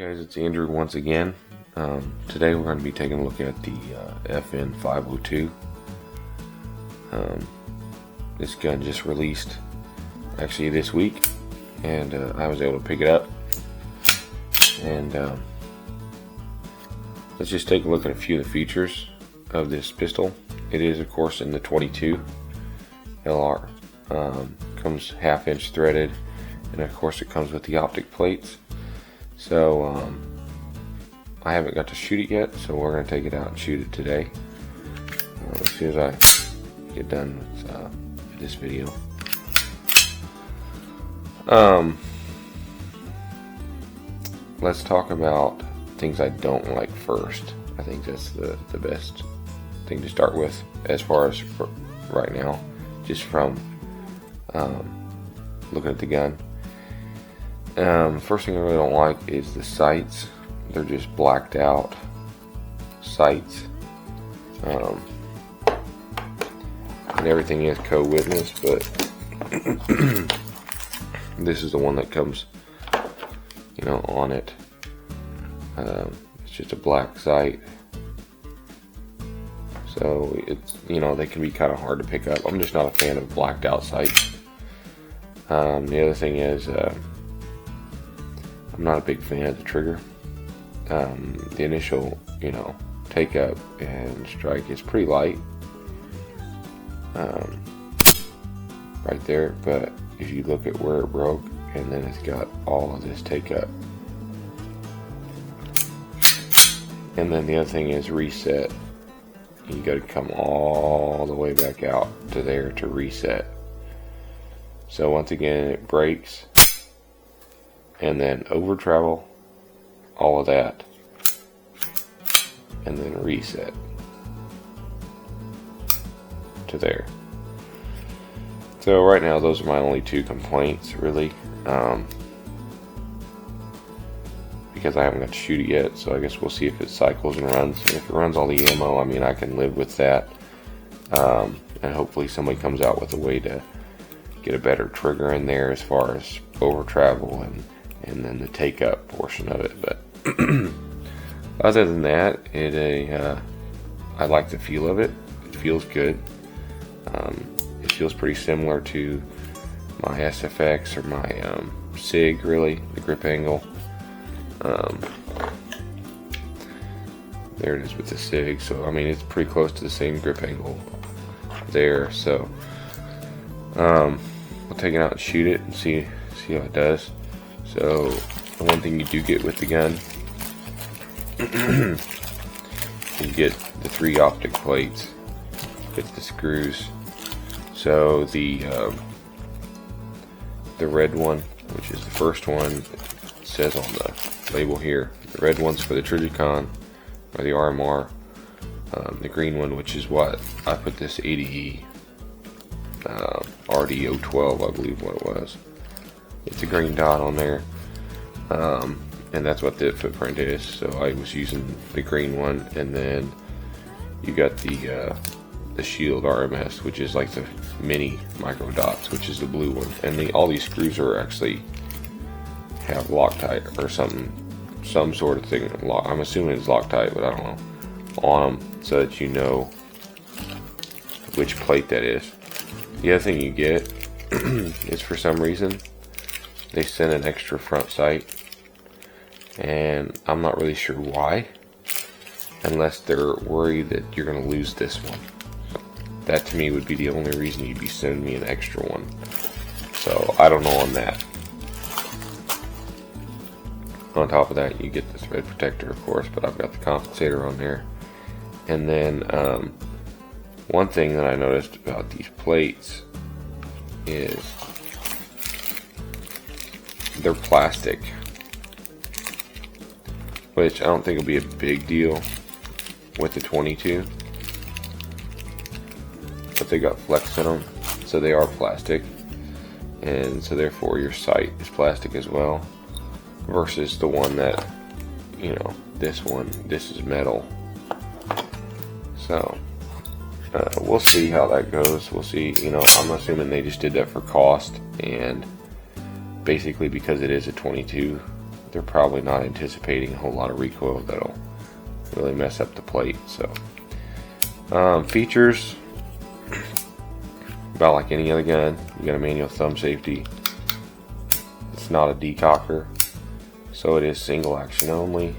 Hey guys, it's Andrew once again. Today we're going to be taking a look at the FN502. This gun just released actually this week, and I was able to pick it up. And let's just take a look at a few of the features of this pistol. It is, of course, in the 22 LR. Comes 1/2 inch threaded, and of course it comes with the optic plates. So I haven't got to shoot it yet, so we're going to take it out and shoot it today as soon as I get done with this video. Let's talk about things I don't like first. I think that's the best thing to start with as far as for right now, just from looking at the gun. First thing I really don't like is the sights. They're just blacked out sights, and everything is co-witness, but this is the one that comes, on it. It's just a black sight, so it's they can be kind of hard to pick up. I'm just not a fan of blacked out sights. The other thing is, I'm not a big fan of the trigger. The initial, take up and strike is pretty light, right there, but if you look at where it broke, and then it's got all of this take up. And then the other thing is reset. You got to come all the way back out to there to reset. So once again, it breaks, and then over travel, all of that, and then reset to there. So right now, those are my only two complaints, really, because I haven't got to shoot it yet. So I guess we'll see if it cycles and runs. And if it runs all the ammo, I mean, I can live with that, and hopefully somebody comes out with a way to get a better trigger in there as far as over travel and then the take up portion of it. But other than that, I like the feel of it. It feels good. It feels pretty similar to my SFX or my SIG, really, the grip angle. There it is with the SIG. So I mean, it's pretty close to the same grip angle there. So we'll take it out and shoot it and see how it does. So the one thing you do get with the gun, you get the 3 optic plates, get the screws. So the red one, which is the first one, it says on the label here, the red one's for the Trijicon or the RMR. The green one, which is what I put this 80 RD012, I believe what it was. It's a green dot on there, and that's what the footprint is. So I was using the green one, and then you got the Shield RMS, which is like the mini micro dots, which is the blue one. And all these screws are actually have Loctite or some sort of thing. I'm assuming it's Loctite, but I don't know, on them, so that you know which plate that is. The other thing you get is, for some reason, they send an extra front sight, and I'm not really sure why, unless they're worried that you're going to lose this one. That to me would be the only reason you'd be sending me an extra one. So I don't know on that. On top of that, you get the thread protector, of course, but I've got the compensator on there. And then one thing that I noticed about these plates is they're plastic, which I don't think will be a big deal with the 22, but they got flex in them, so they are plastic, and so therefore your sight is plastic as well, versus the one that, this is metal. So we'll see how that goes. We'll see. I'm assuming they just did that for cost, and basically because it is a 22, they're probably not anticipating a whole lot of recoil that'll really mess up the plate. So features, about like any other gun, you got a manual thumb safety. It's not a decocker, so it is single action only.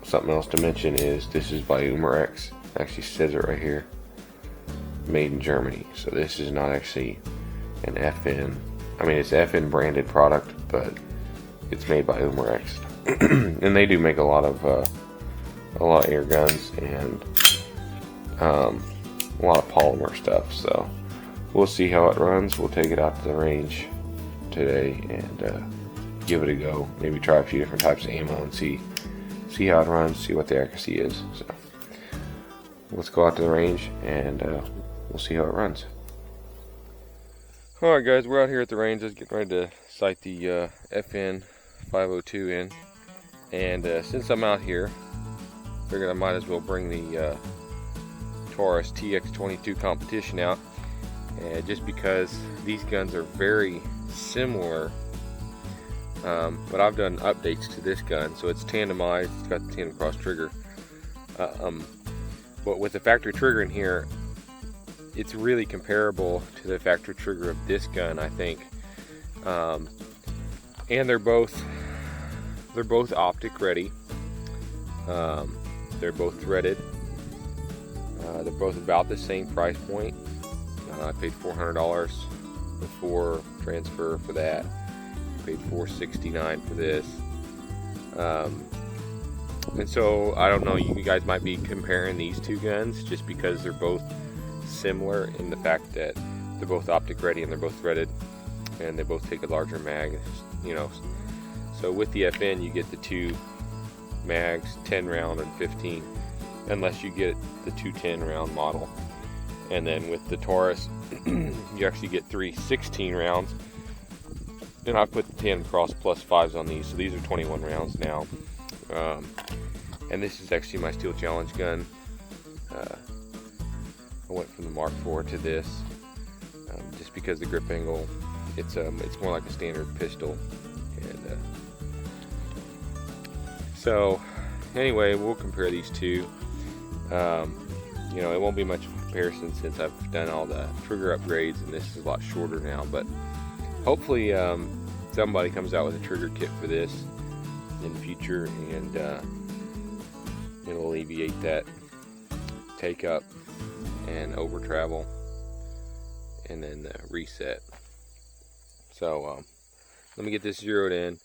Something else to mention is this is by Umarex. Actually says it right here, made in Germany. So this is not actually an FN. I mean, it's FN branded product, but it's made by Umarex, and they do make a lot of air guns and a lot of polymer stuff. So we'll see how it runs. We'll take it out to the range today and give it a go. Maybe try a few different types of ammo and see how it runs, see what the accuracy is. So let's go out to the range and we'll see how it runs. Alright guys, we're out here at the range, just getting ready to sight the FN502 in. And since I'm out here, figured I might as well bring the Taurus TX22 competition out. Just because these guns are very similar, but I've done updates to this gun, so it's tandemized, it's got the tandem cross trigger. But with the factory trigger in here, it's really comparable to the factory trigger of this gun, I think. And they're both optic ready. They're both threaded. They're both about the same price point. I paid $400 before transfer for that. I paid $469 for this. And so I don't know, you guys might be comparing these two guns just because they're both similar in the fact that they're both optic ready and they're both threaded and they both take a larger mag, you know. So with the FN you get the two mags, 10 round and 15, unless you get the 210 round model. And then with the Taurus you actually get 3 16 rounds, and I put the 10 cross plus 5s on these, so these are 21 rounds now. And this is actually my Steel Challenge gun. I went from the Mark IV to this just because the grip angle, it's more like a standard pistol. And so anyway, we'll compare these two. You know, it won't be much of a comparison since I've done all the trigger upgrades and this is a lot shorter now, but hopefully somebody comes out with a trigger kit for this in the future, and it'll alleviate that take up and over travel and then reset. So let me get this zeroed in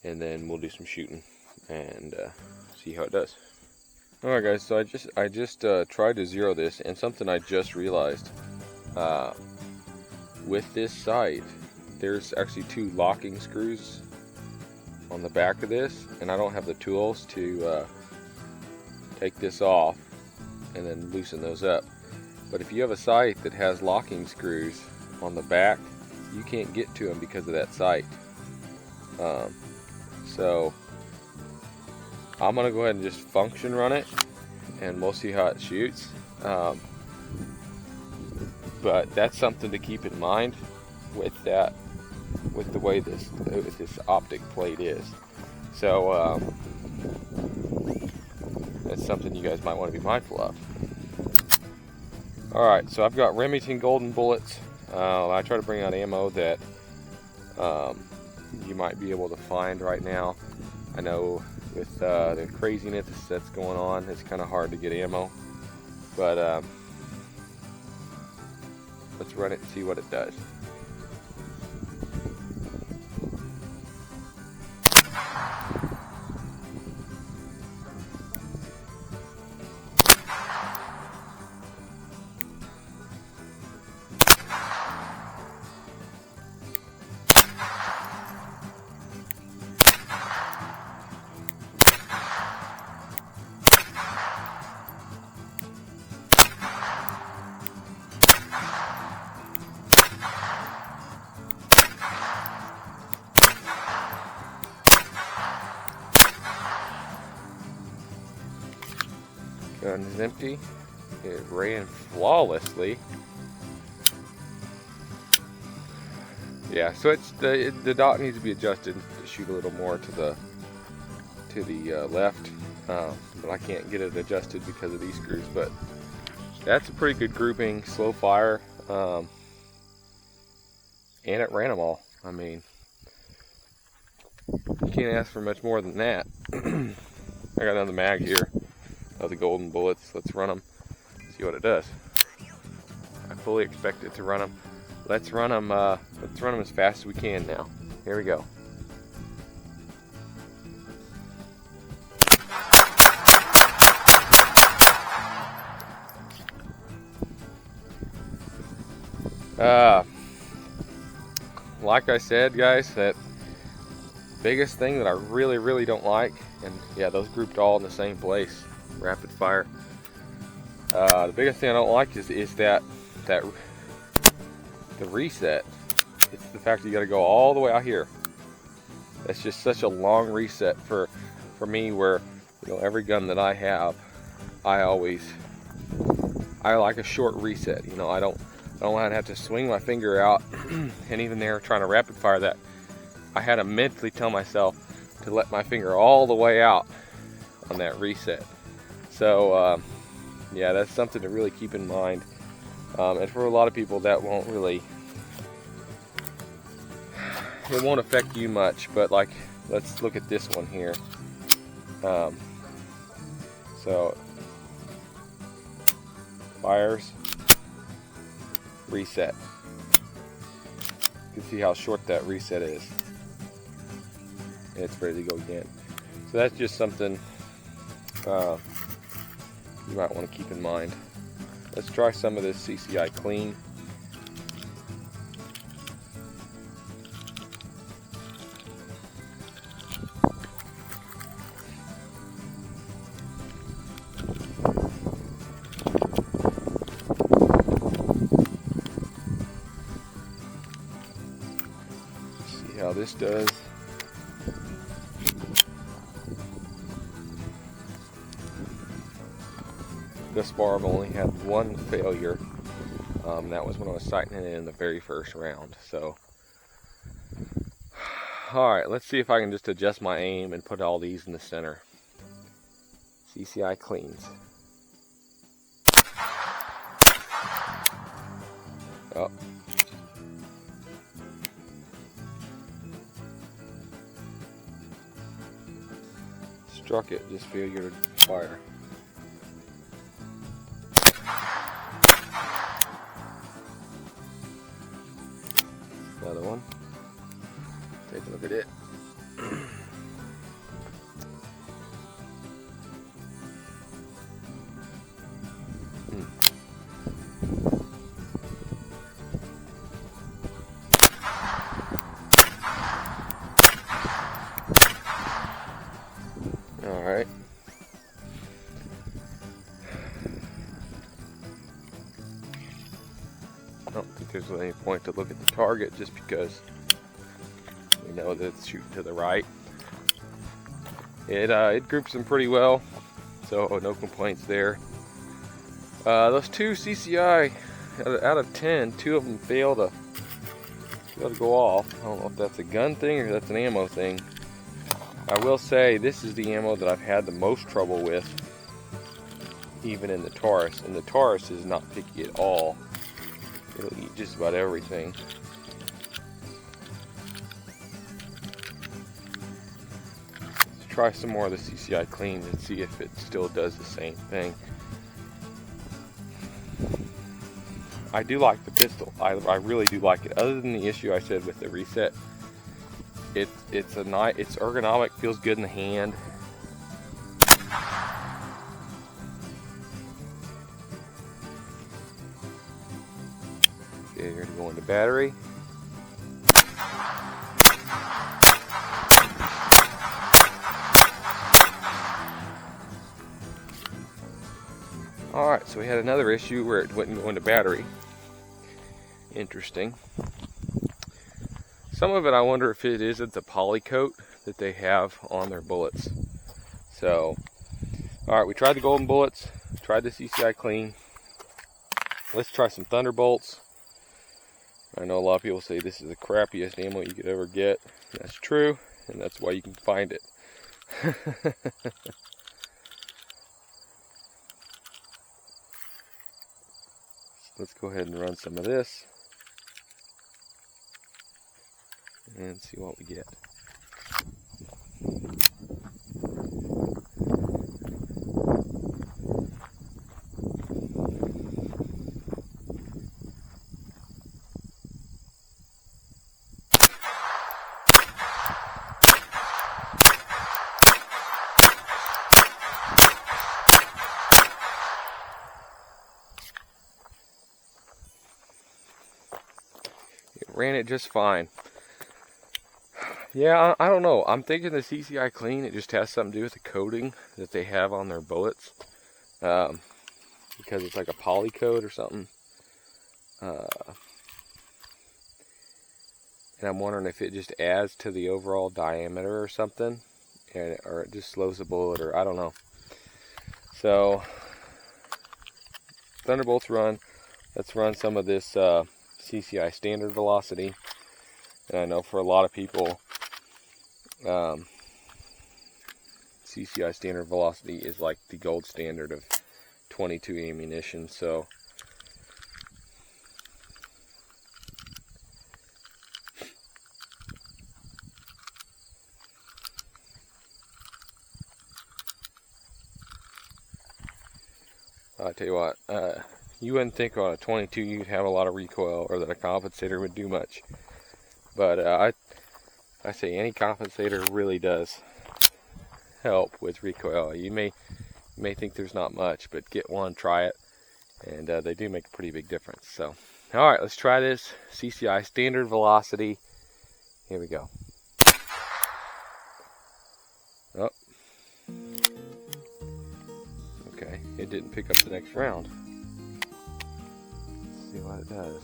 and then we'll do some shooting and see how it does. Alright guys, so I just tried to zero this, and something I just realized with this sight, there's actually 2 locking screws on the back of this, and I don't have the tools to take this off and then loosen those up. But if you have a sight that has locking screws on the back, you can't get to them because of that sight. So I'm gonna go ahead and just function run it and we'll see how it shoots. But that's something to keep in mind with the way this optic plate is. So that's something you guys might want to be mindful of. Alright, so I've got Remington golden bullets. I try to bring out ammo that you might be able to find right now. I know with the craziness that's going on, it's kind of hard to get ammo, but let's run it and see what it does. Gun is empty. It ran flawlessly. Yeah, Yeah, so it's the dot needs to be adjusted to shoot a little more to the left, but I can't get it adjusted because of these screws. But that's a pretty good grouping, slow fire, and it ran them all. I mean, you can't ask for much more than that. I got another mag here of the golden bullets. Let's run them, see what it does. I fully expect it to run them. Let's run them as fast as we can now. Here we go. Like I said, guys, that biggest thing that I really don't like, and yeah, those grouped all in the same place, rapid fire. The biggest thing I don't like is that the reset. It's the fact that you got to go all the way out here. That's just such a long reset for me, where, you know, every gun that I have, I like a short reset. You know, I don't want to have to swing my finger out. And even there, trying to rapid fire that, I had to mentally tell myself to let my finger all the way out on that reset. So yeah, that's something to really keep in mind. And for a lot of people, that won't really, it won't affect you much. But like, let's look at this one here. So fires, reset. You can see how short that reset is. And it's ready to go again. So that's just something you might want to keep in mind. Let's try some of this CCI clean. See how this does. Thus far, I've only had one failure. That was when I was sighting it in the very first round. So, all right, let's see if I can just adjust my aim and put all these in the center. CCI cleans. Oh. Struck it, just failure to fire. Another one. Take a look at it. All right. I don't think there's any point to look at the target, just because we know that it's shooting to the right. It groups them pretty well, so no complaints there. Those two CCI out of 10, 2 of them fail to go off. I don't know if that's a gun thing or that's an ammo thing. I will say this is the ammo that I've had the most trouble with, even in the Taurus, and the Taurus is not picky at all. It'll eat just about everything. Let's try some more of the CCI clean and see if it still does the same thing. I do like the pistol. I really do like it. Other than the issue I said with the reset, it's ergonomic, feels good in the hand. Okay, here to go into battery. Alright, so we had another issue where it wouldn't go into battery. Interesting. Some of it I wonder if it isn't the poly coat that they have on their bullets. So, alright, we tried the golden bullets, tried the CCI clean. Let's try some Thunderbolts. I know a lot of people say this is the crappiest ammo you could ever get. That's true, and that's why you can find it. Let's go ahead and run some of this and see what we get. Ran it just fine. Yeah, I don't know. I'm thinking the CCI Clean, it just has something to do with the coating that they have on their bullets. Because it's like a poly coat or something. And I'm wondering if it just adds to the overall diameter or something. Or it just slows the bullet, or I don't know. So, Thunderbolts run. Let's run some of this CCI standard velocity. And I know for a lot of people, CCI standard velocity is like the gold standard of 22 ammunition. So I'll tell you what, you wouldn't think on a 22 you'd have a lot of recoil or that a compensator would do much. But I say any compensator really does help with recoil. You may think there's not much, but get one, try it, and they do make a pretty big difference. So, all right, let's try this CCI standard velocity. Here we go. Oh, okay, it didn't pick up the next round. Let's see what it does.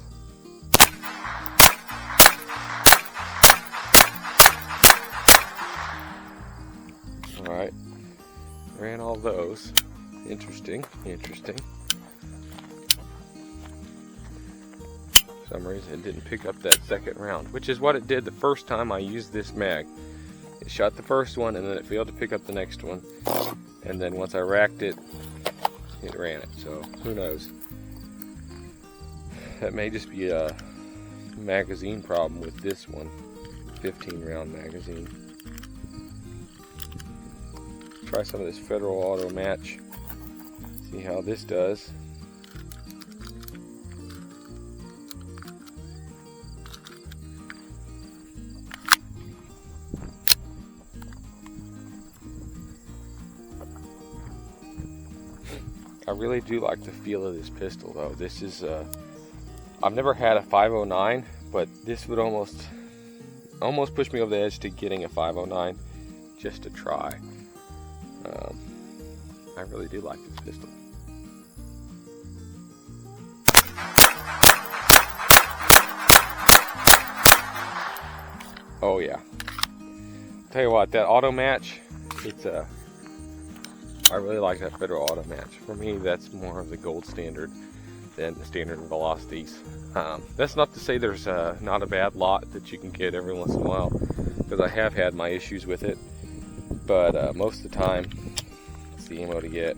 Alright, ran all those. Interesting. For some reason it didn't pick up that second round, which is what it did the first time I used this mag. It shot the first one and then it failed to pick up the next one. And then once I racked it, it ran it. So who knows? That may just be a magazine problem with this one. 15 round magazine. Try some of this Federal Auto Match. See how this does. I really do like the feel of this pistol though. This is I've never had a 509, but this would almost push me over the edge to getting a 509 just to try. I really do like this pistol. Oh yeah. Tell you what, that auto match, it's I really like that Federal Auto Match. For me, that's more of the gold standard than the standard velocities. That's not to say there's not a bad lot that you can get every once in a while, because I have had my issues with it. But most of the time, it's the ammo to get.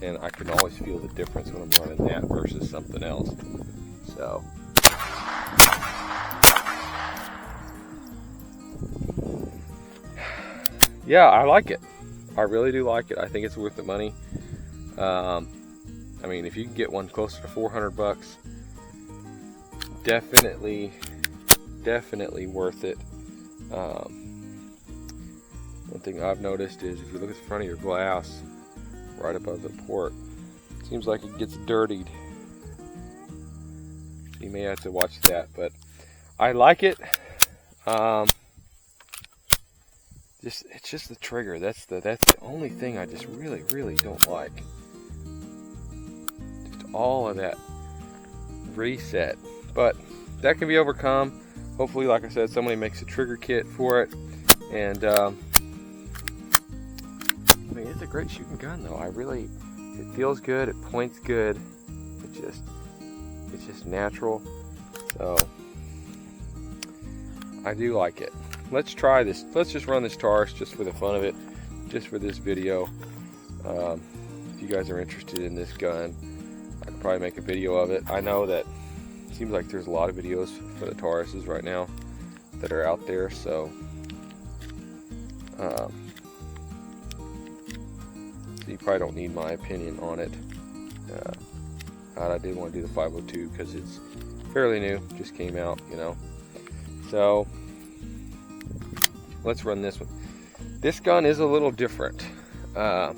And I can always feel the difference when I'm running that versus something else. So. Yeah, I like it. I really do like it. I think it's worth the money. I mean, if you can get one closer to $400, definitely worth it. One thing I've noticed is if you look at the front of your glass, right above the port, it seems like it gets dirtied. So you may have to watch that, but I like it. It's just the trigger. That's the only thing I just really don't like. Just all of that reset. But that can be overcome. Hopefully, like I said, somebody makes a trigger kit for it. And I mean, it's a great shooting gun though. It feels good, it points good. It's just natural. So I do like it. Let's try this. Let's just run this Taurus just for the fun of it, just for this video. If you guys are interested in this gun, I could probably make a video of it. I know that it seems like there's a lot of videos for the Tauruses right now that are out there, so you probably don't need my opinion on it. I did want to do the 502 because it's fairly new, just came out, you know. So let's run this one. This gun is a little different. The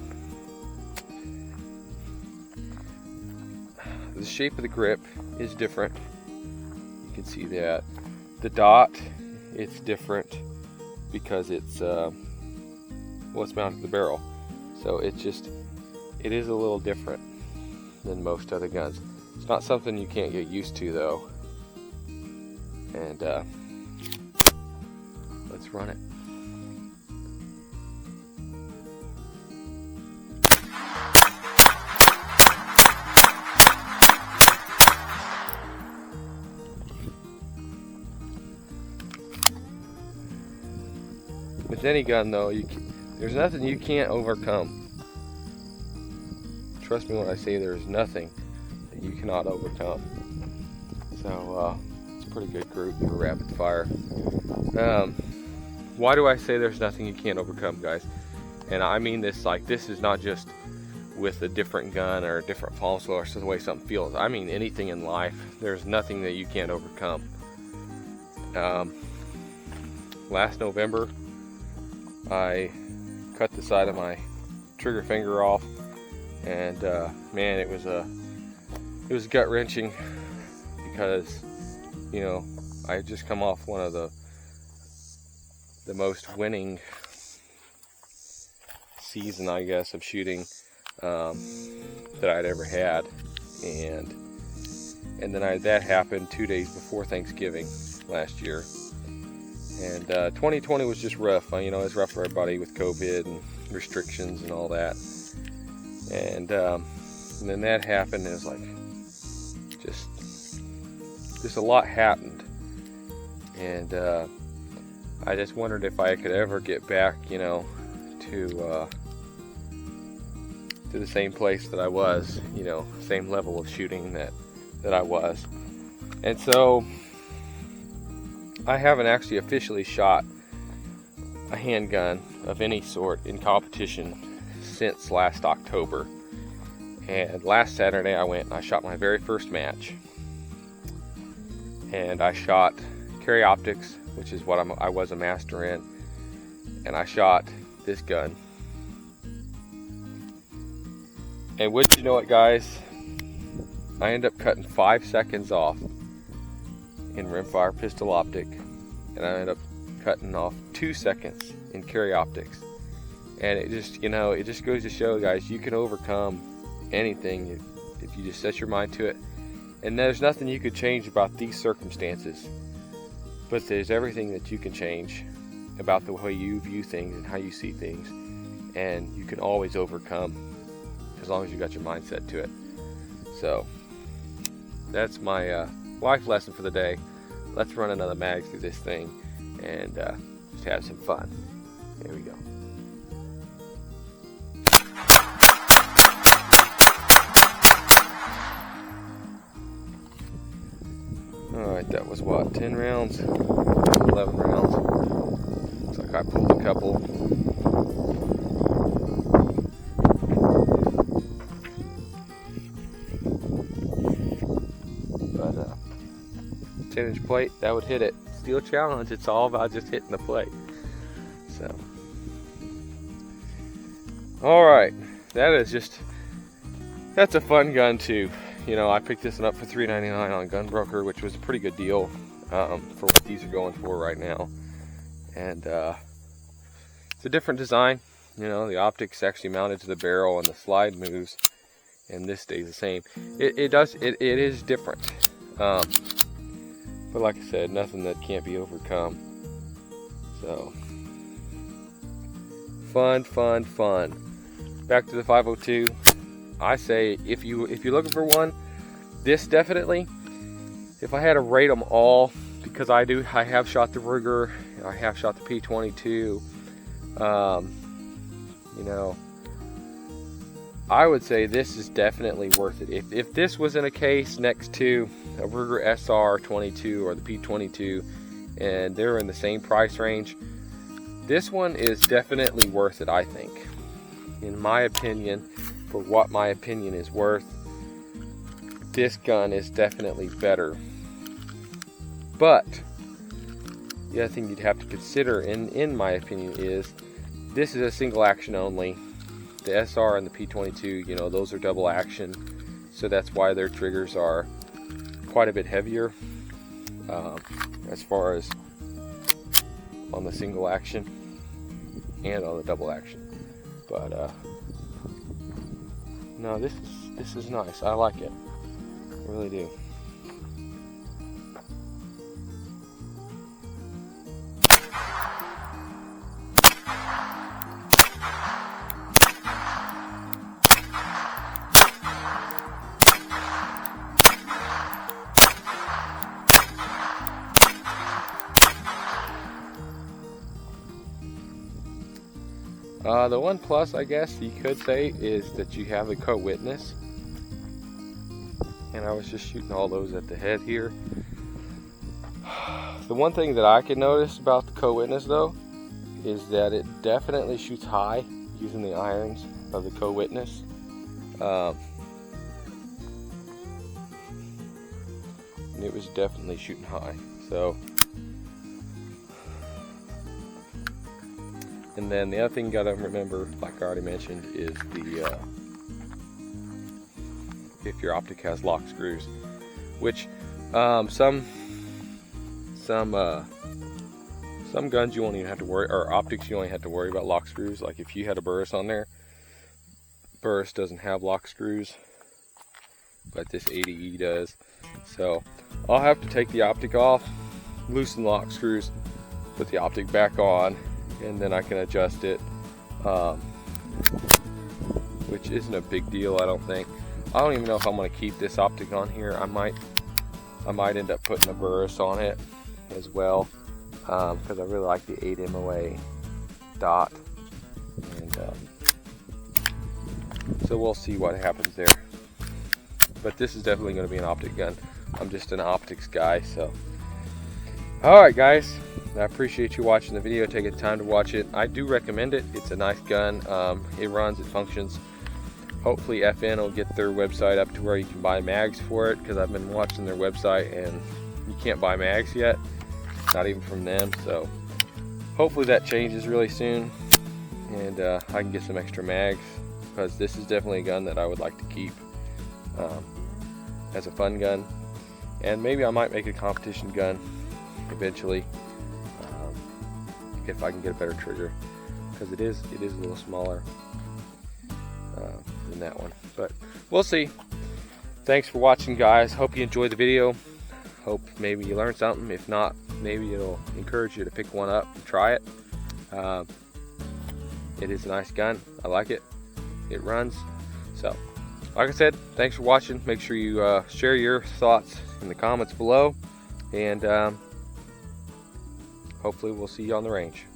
shape of the grip is different. You can see that. The dot, it's different because it's it's mounted to the barrel. So it is a little different than most other guns. It's not something you can't get used to though. And let's run it. With any gun though, there's nothing you can't overcome. Trust me when I say there's nothing that you cannot overcome. So it's a pretty good group for rapid fire. Why do I say there's nothing you can't overcome, guys? And I mean this like, this is not just with a different gun or a different palm swell or the way something feels. I mean anything in life, there's nothing that you can't overcome. Last November, I cut the side of my trigger finger off, and man, it was gut-wrenching because, you know, I had just come off one of the most winning season, I guess, of shooting that I'd ever had, and then that happened 2 days before Thanksgiving last year. And 2020 was just rough. You know, it's rough for everybody with COVID and restrictions and all that. And then that happened. It was like just a lot happened. And I just wondered if I could ever get back, you know, to the same place that I was, you know, same level of shooting that I was. And so I haven't actually officially shot a handgun of any sort in competition since last October. And last Saturday I went and I shot my very first match. And I shot carry optics, which is what I was a master in. And I shot this gun. And wouldn't you know it, guys, I ended up cutting 5 seconds off in rimfire pistol optic, and I ended up cutting off 2 seconds in carry optics. And it just, you know, it just goes to show, guys, you can overcome anything if you just set your mind to it. And there's nothing you could change about these circumstances, but there's everything that you can change about the way you view things and how you see things, and you can always overcome as long as you got your mindset to it. So that's my life lesson for the day. Let's run another mag through this thing and just have some fun. Here we go. Alright, that was what, 10 rounds? 11 rounds. Looks like I pulled a couple. But 10-inch plate, that would hit it. Steel challenge, it's all about just hitting the plate. So, alright, that's a fun gun too. You know, I picked this one up for $3.99 on Gunbroker, which was a pretty good deal for what these are going for right now. And it's a different design. You know, the optics actually mounted to the barrel and the slide moves, and this stays the same. It is different. But like I said, nothing that can't be overcome. So, fun. Back to the 502. I say if you're looking for one, this definitely. if I had to rate them all, because I have shot the Ruger, I have shot the P22, you know, I would say this is definitely worth it. If this was in a case next to a Ruger SR22 or the P22, and they're in the same price range, this one is definitely worth it, I think. In my opinion, for what my opinion is worth, this gun is definitely better. But the other thing you'd have to consider, in my opinion, is this is a single action only. The SR and the P22, you know, those are double action, so that's why their triggers are quite a bit heavier as far as on the single action and on the double action. But no, this is nice. I like it. I really do. The one plus, I guess you could say, is that you have a co-witness, and I was just shooting all those at the head here. The one thing that I can notice about the co-witness though is that it definitely shoots high using the irons of the co-witness. And it was definitely shooting high. So, and then the other thing you gotta remember, like I already mentioned, is the if your optic has lock screws, which some guns you won't even have to worry, or optics you only have to worry about lock screws. Like if you had a Burris on there, Burris doesn't have lock screws, but this 80E does. So I'll have to take the optic off, loosen lock screws, put the optic back on, and then I can adjust it, which isn't a big deal, I don't think. I don't even know if I'm going to keep this optic on here. I might end up putting a Burris on it as well, because I really like the 8 MOA dot, and so we'll see what happens there. But this is definitely going to be an optic gun. I'm just an optics guy, so. Alright guys, I appreciate you watching the video, taking the time to watch it. I do recommend it. It's a nice gun. It runs, it functions. Hopefully FN will get their website up to where you can buy mags for it, because I've been watching their website and you can't buy mags yet, not even from them. So hopefully that changes really soon, and I can get some extra mags, because this is definitely a gun that I would like to keep as a fun gun. And maybe I might make a competition gun eventually, if I can get a better trigger, because it is a little smaller than that one, but we'll see. Thanks for watching, guys. Hope you enjoyed the video. Hope maybe you learned something. If not, maybe it'll encourage you to pick one up and try it. It is a nice gun. I like it. It runs. So like I said, thanks for watching. Make sure you share your thoughts in the comments below, and hopefully we'll see you on the range.